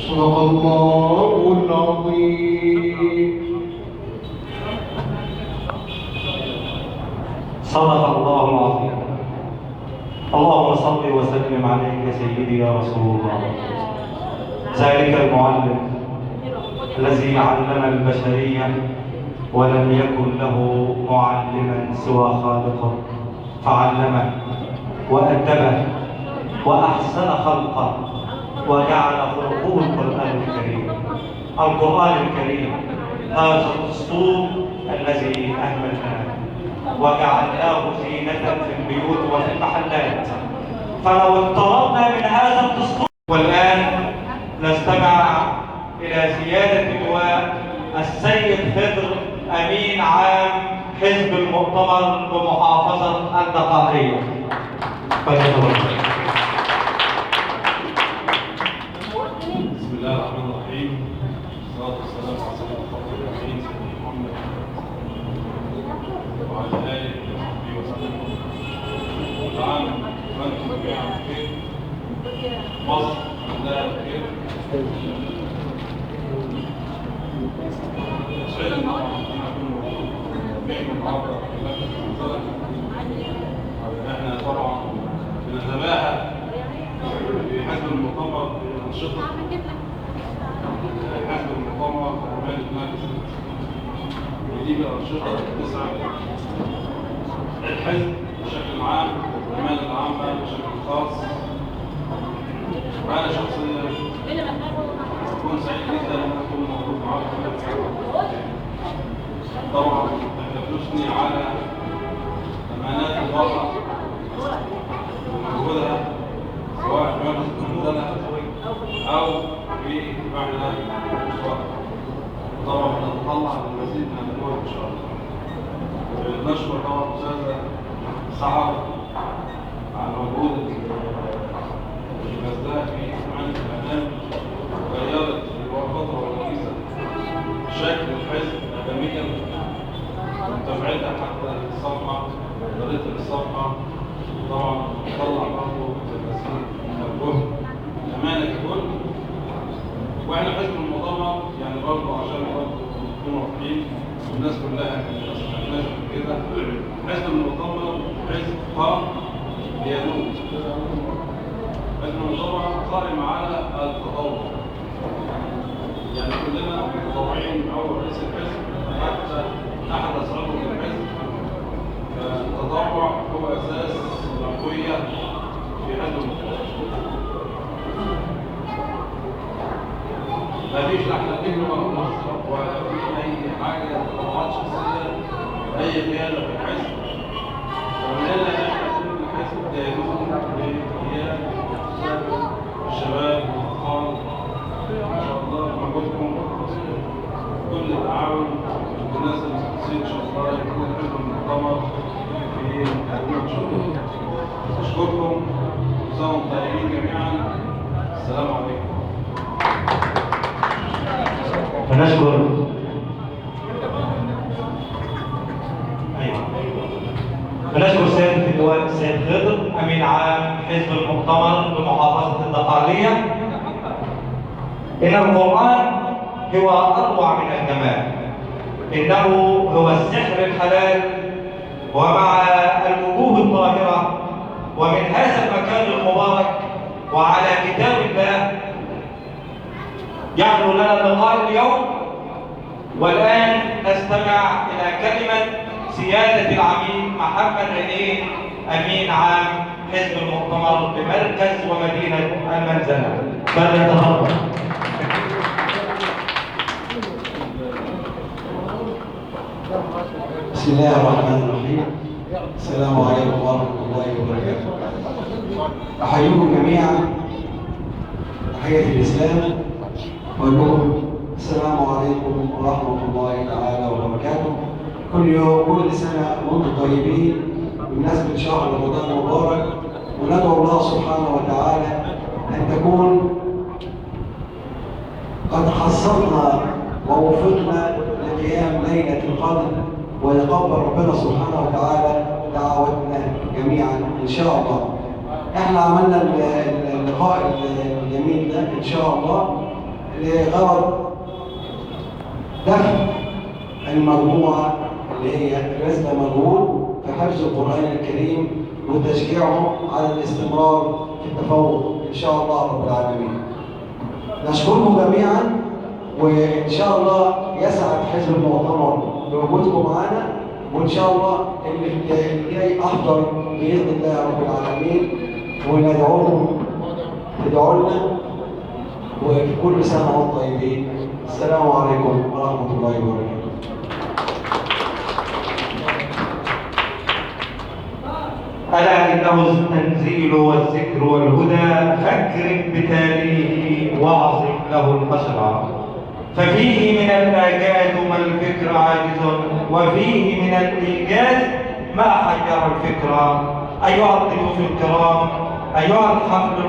صدق الله العظيم. صدق الله العظيم. اللهم صل وسلم عليك سيدي يا رسول الله، ذلك المعلم الذي علم البشرية ولم يكن له معلما سوى خالقه، فعلمه وأدبه وأحسن خلقه وجعل خلقه القرآن الكريم. القرآن الكريم هذا الدستور الذي أهملناه وجعلناه زينة في البيوت وفي المحلات، فلو اقتربنا من هذا الدستور. والآن نستمع إلى زيادة اللواء السيد خضر أمين عام حزب المؤتمر بمحافظة الدقهلية. بسم الله الرحمن الرحيم، والصلاة والسلام على سيدنا الأمين سيدنا محمد وعلى آله وصحبه وسلم. كل عام وأنتم جميعا بخير، مصر كلها بخير. سعيد أن نكون معكم النهارده في مركز المنزلة. احنا طبعا بنتباهى في حزب المؤتمر بأنشطة حزب المؤتمر بأعمال المركز، ودي بالأنشطة تسعى الحزب بشكل عام والأعمال العامة بشكل خاص. وأنا شخصيا أكون سعيد جدا أن أكون موجود معاكم. طبعا احنا بنثني على أمانات الواقع ومجهودها سواء في مركز المنزلة أو في معنى المشروع. طبعا بنتطلع للمزيد من الجهد إن شاء الله. نشكر طبعا الأستاذة سعد على مجهود المزداد في عمل البرنامج، وغيرت في فترة ورئيسة شكل الحزب أكاديميا ومتابعتها حتى الصفحة وطريقة الصفحة. طبعا نطلع برضه المزيد من الجهد أمانة ككل. واحنا حزب المؤتمر يعني برضه عشان برضه نكون واضحين والناس كلها ما سمعناش كده، حزب المؤتمر حزب قائم بيدوم. حزب المؤتمر قائم على التطوع، يعني كلنا متطوعين من اول رئيس الحزب حتى احدث عضو في الحزب. فالتطوع هو اساس العضويه في حزب المؤتمر. مفيش لا احنا بنجري ورا مصر ولا في اي حاجه تطوعات شخصيه اي قياده في الحزب. ومننا احنا كل الحزب دايرون لقياده الشباب والاطفال. ان شاء الله بمجهودكم كل التعاون والناس المختصين ان شاء الله يكون حزب المؤتمر في التعليم ان شاء الله. اشكركم وسلام طيبين جميعا. السلام عليكم. بنشكر سيادة اللواء السيد خضر أمين عام حزب المؤتمر بمحافظة الدقهلية. إن القرآن هو أروع من الجمال، إنه هو السحر الحلال ومع الوجوه الطاهرة. ومن هذا المكان المبارك وعلى كتاب الله يحلو لنا اللقاء اليوم. والآن نستمع إلى كلمة سيادة العميد محمد عينين أمين عام حزب المؤتمر بمركز ومدينة المنزلة. فليتفضل. بسم الله الرحمن الرحيم. السلام عليكم ورحمة الله وبركاته. أحييكم جميعا تحية الإسلام وأقول لكم السلام عليكم ورحمة الله تعالى وبركاته. كل يوم كل سنة وأنتم طيبين بمناسبة شهر رمضان المبارك، وندعو الله سبحانه وتعالى أن تكون قد حصلنا ووفقنا لقيام ليلة القدر، ويتقبل ربنا سبحانه وتعالى دعوتنا جميعا إن شاء الله. احنا عملنا اللقاء الجميل ده إن شاء الله لغرض دفع المجموعة اللي هي رزق مجهود في حفظ القرآن الكريم وتشجيعهم على الاستمرار في التفوق إن شاء الله رب العالمين. نشكركم جميعا، وإن شاء الله يسعد حزب المؤتمر بوجودكم معنا، وإن شاء الله اللي جاي أحضر بإذن الله رب العالمين، وندعوكم تدعوا لنا، وكل سنة وانتم طيبين. السلام عليكم ورحمة الله وبركاته. ألا إنه التنزيل والذكر والهدى فاكرم بتاليه واعظم له الأجر، ففيه من الإعجاز ما الفكر عاجز، وفيه من الإيجاز ما حير الفكر. أيها الضيوف الكرام، أيها الحفل